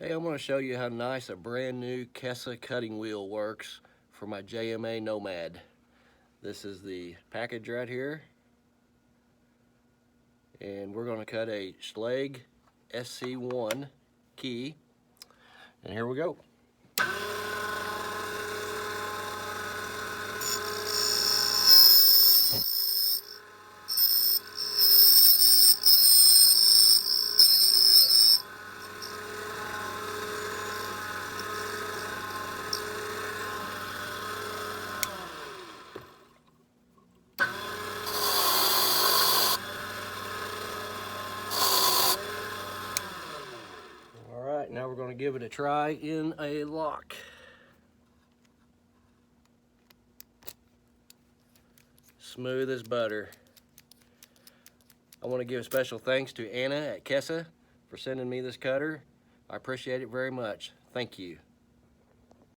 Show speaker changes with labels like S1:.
S1: Hey, I'm going to show you how nice a brand new KESA cutting wheel works for my JMA NOMAD. This is the package right here, and we're going to cut a Schlage SC1 key, and here we go. Alright, now we're going to give it a try in a lock. Smooth as butter. I want to give a special thanks to Anna at KESA for sending me this cutter. I appreciate it very much. Thank you.